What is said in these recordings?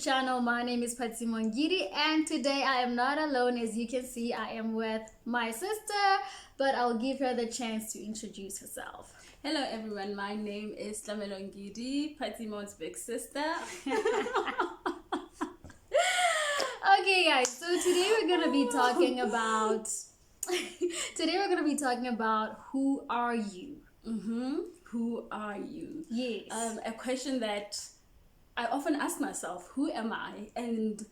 channel. My name is Patsy Mongiri, and today I am not alone. As you can see, I am with my sister, but I'll give her the chance to introduce herself. Hello everyone, my name is Tlamelo Ngidi, Patsy Mon's big sister. Okay guys, so today we're going to be talking about who are you? Who are you? Yes. A question that I often ask myself, who am I? And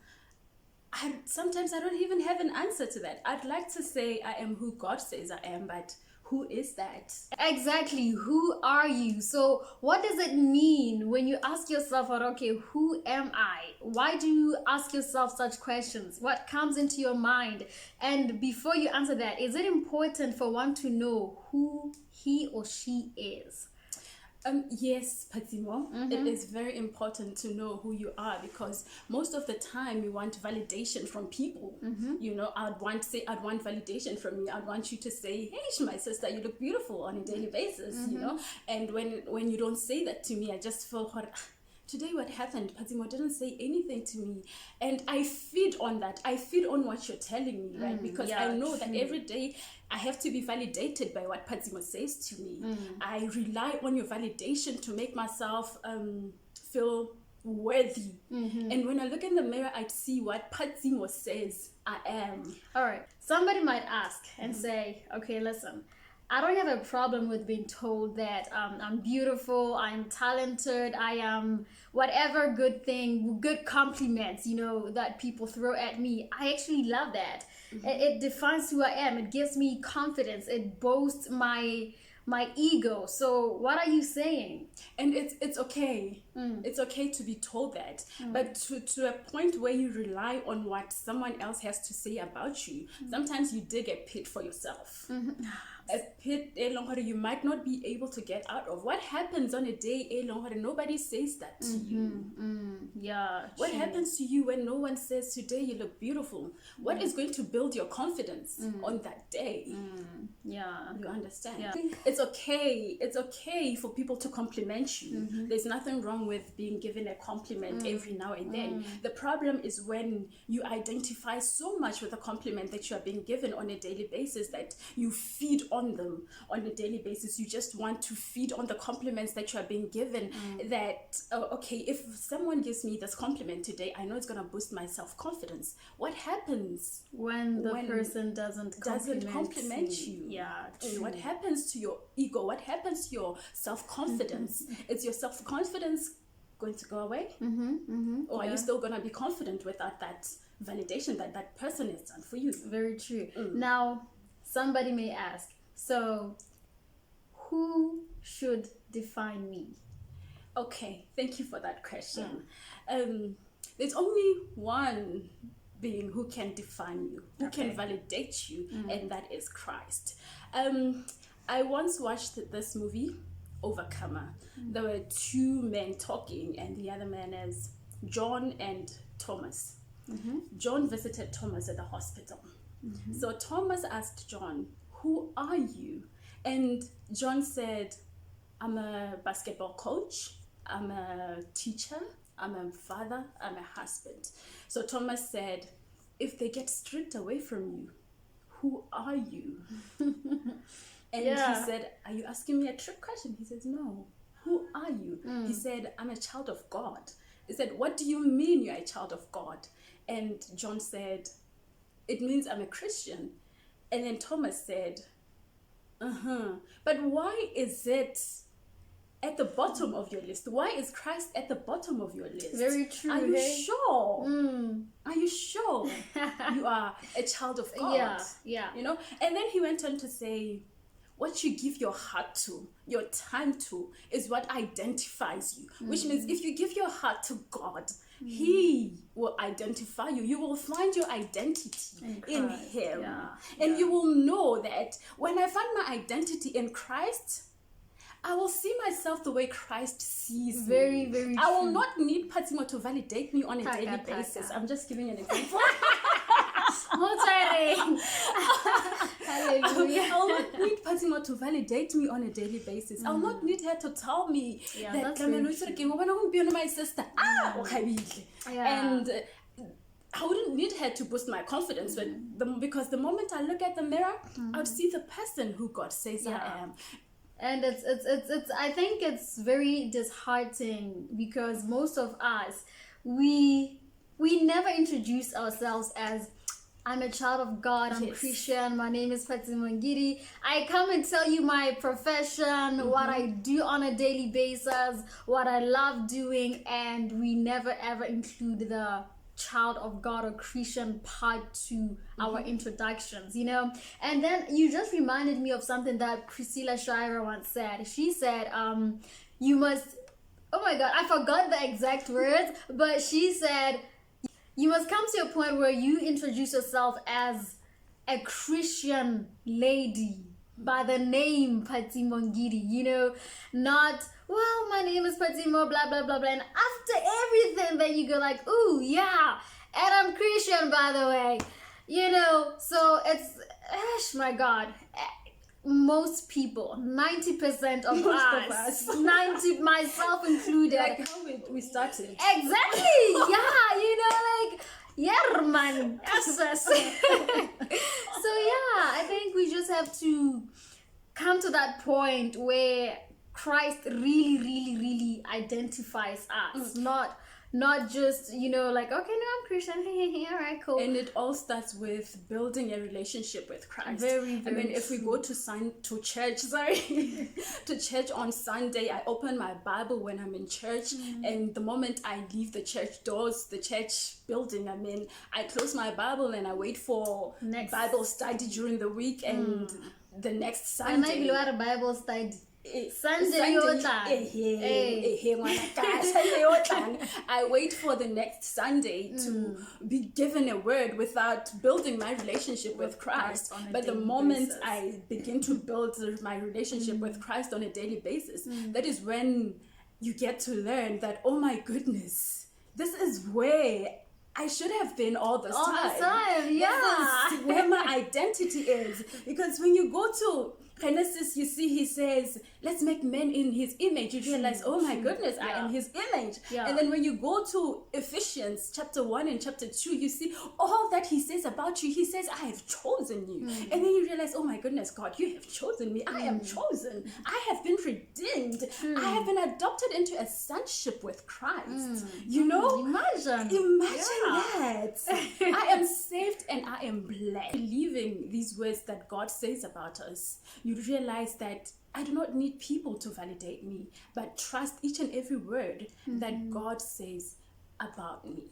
sometimes I don't even have an answer to that. I'd like to say I am who God says I am, but who is that? Exactly, who are you? So what does it mean when you ask yourself, okay, who am I? Why do you ask yourself such questions? What comes into your mind? And before you answer that, is it important for one to know who he or she is? Yes, Patimo, It is very important to know who you are, because most of the time you want validation from people. You know, I'd want validation from you. I'd want you to say, hey, my sister, you look beautiful on a daily basis, you know. And when you don't say that to me, I just feel today what happened, Patimo didn't say anything to me, and I feed on that. I feed on what you're telling me, right? Because I know that every day I have to be validated by what Patimo says to me. I rely on your validation to make myself feel worthy. And when I look in the mirror, I see what Patimo says I am. All right, somebody might ask and say, okay, listen, I don't have a problem with being told that I'm beautiful, I'm talented, I am whatever good compliments, you know, that people throw at me. I actually love that. It defines who I am. It gives me confidence. It boasts my ego. So what are you saying? And it's okay. It's okay to be told that. But to a point where you rely on what someone else has to say about you, sometimes you dig a pit for yourself. A pit you might not be able to get out of. What happens on a day nobody says that to you? Yeah. What happens to you when no one says today you look beautiful? What is going to build your confidence on that day? Yeah. You understand? Yeah. It's okay for people to compliment you. There's nothing wrong with being given a compliment every now and then. The problem is when you identify so much with a compliment that you are being given on a daily basis that you feed on them on a daily basis. You just want to feed on the compliments that you are being given. That okay, if someone gives me this compliment today, I know it's gonna boost my self-confidence. What happens when the person doesn't compliment you? Yeah. And what happens to your ego? What happens to your self-confidence? Is your self-confidence going to go away? Or are you still gonna be confident without that validation that person has done for you? Very true. Now, somebody may ask, so who should define me? Okay, thank you for that question. There's only one being who can define you, who can validate you, and that is Christ. I once watched this movie, Overcomer. There were two men talking, and the other man is John and Thomas. John visited Thomas at the hospital. So Thomas asked John, who are you? And John said, I'm a basketball coach, I'm a teacher, I'm a father, I'm a husband. So Thomas said, if they get stripped away from you, who are you? And he said, are you asking me a trick question? He says, no. Who are you? He said, I'm a child of God. He said, what do you mean you're a child of God? And John said, it means I'm a Christian. And then Thomas said, but why is it at the bottom of your list? Why is Christ at the bottom of your list? Very true. Are you sure? Are you sure you are a child of God? Yeah. You know? And then he went on to say, what you give your heart to, your time to, is what identifies you. Which means if you give your heart to God, He will identify you. You will find your identity in Him. And you will know that when I find my identity in Christ, I will see myself the way Christ sees me. Very true. I will not need Patimo to validate me on a daily basis. I'm just giving an example. Hallelujah. I'll not need Fatima to validate me on a daily basis. I'll not need her to tell me that my sister. And I wouldn't need her to boost my confidence, because the moment I look at the mirror, I would see the person who God says I am. And it's I think it's very disheartening because most of us we never introduce ourselves as I'm a child of God, I'm Christian, my name is Fatima Ngiri. I come and tell you my profession, what I do on a daily basis, what I love doing, and we never ever include the child of God or Christian part to our introductions, you know. And then you just reminded me of something that Priscilla Shirer once said. She said, you must, oh my God, I forgot the exact words, but she said, you must come to a point where you introduce yourself as a Christian lady by the name Fatima Ngiri, you know, not, well, my name is Fatima, blah, blah, blah, blah. And after everything, then you go like, ooh, yeah, and I'm Christian, by the way, you know. So it's, my God, most people, 90% of us, 90, myself included. Like how we started. Exactly, yeah, you know, like, yeah, man. Yes. So yeah, I think we just have to come to that point where Christ really, really, really identifies us, not just, you know, like, okay, no, I'm Christian, all right, cool. And it all starts with building a relationship with Christ. Very, very I mean, if we go to church, to church on Sunday, I open my Bible when I'm in church, and the moment I leave the church doors, the church building, I mean, I close my Bible and I wait for Bible study during the week and the next Sunday. And I Bible study. Sunday, I wait for the next Sunday to be given a word without building my relationship with Christ. But the moment I begin to build my relationship with Christ on a daily basis, that is when you get to learn that, oh my goodness, this is where I should have been all this time. Yeah. This is where my identity is. Because when you go to Genesis, you see he says, let's make men in his image. You realize, oh my goodness, I am his image. Yeah. And then when you go to Ephesians chapter 1 and chapter 2, you see all that he says about you. He says, I have chosen you. And then you realize, oh my goodness, God, you have chosen me. I am chosen. I have been redeemed. I have been adopted into a sonship with Christ. You know? Imagine that. I am saved and I am blessed. Believing these words that God says about us, you realize that I do not need people to validate me, but trust each and every word that God says about me.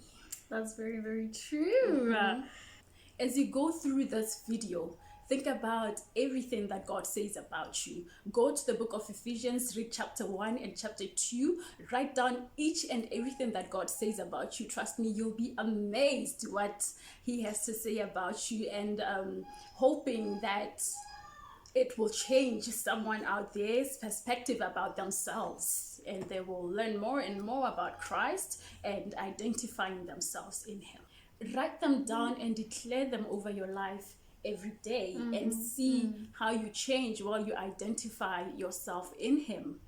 That's very, very true. As you go through this video, think about everything that God says about you. Go to the book of Ephesians, read chapter 1 and chapter 2. Write down each and everything that God says about you. Trust me, you'll be amazed what he has to say about you, and hoping that it will change someone out there's perspective about themselves, and they will learn more and more about Christ and identifying themselves in him. Write them down and declare them over your life every day, and see how you change while you identify yourself in him.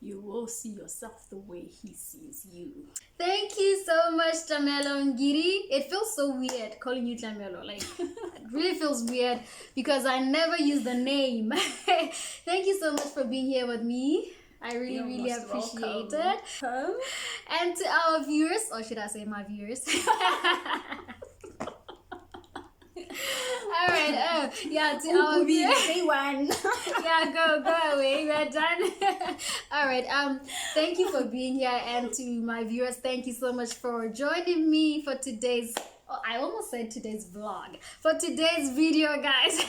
You will see yourself the way he sees you. Thank you so much, Tlamelo Ngiri. It feels so weird calling you Tlamelo. Like, it really feels weird because I never use the name. Thank you so much for being here with me. I really, really appreciate it. And to our viewers, or should I say my viewers? All right. Yeah, to our viewers. Say one. Yeah, go away. We're done. All right. Thank you for being here, and to my viewers, thank you so much for joining me for today's. Oh, I almost said today's vlog. For today's video, guys.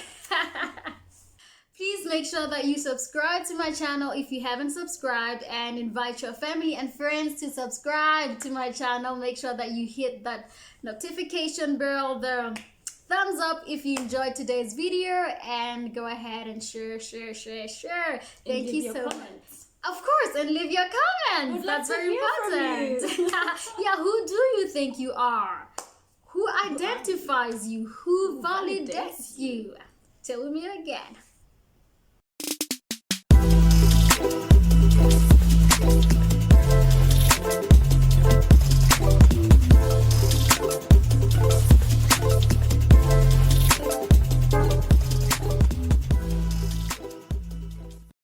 Please make sure that you subscribe to my channel if you haven't subscribed, and invite your family and friends to subscribe to my channel. Make sure that you hit that notification bell, the thumbs up if you enjoyed today's video, and go ahead and share. Thank you so much. Of course, and leave your comments. That's very important. Yeah, who do you think you are? Who identifies you? Who validates you? Till we meet again.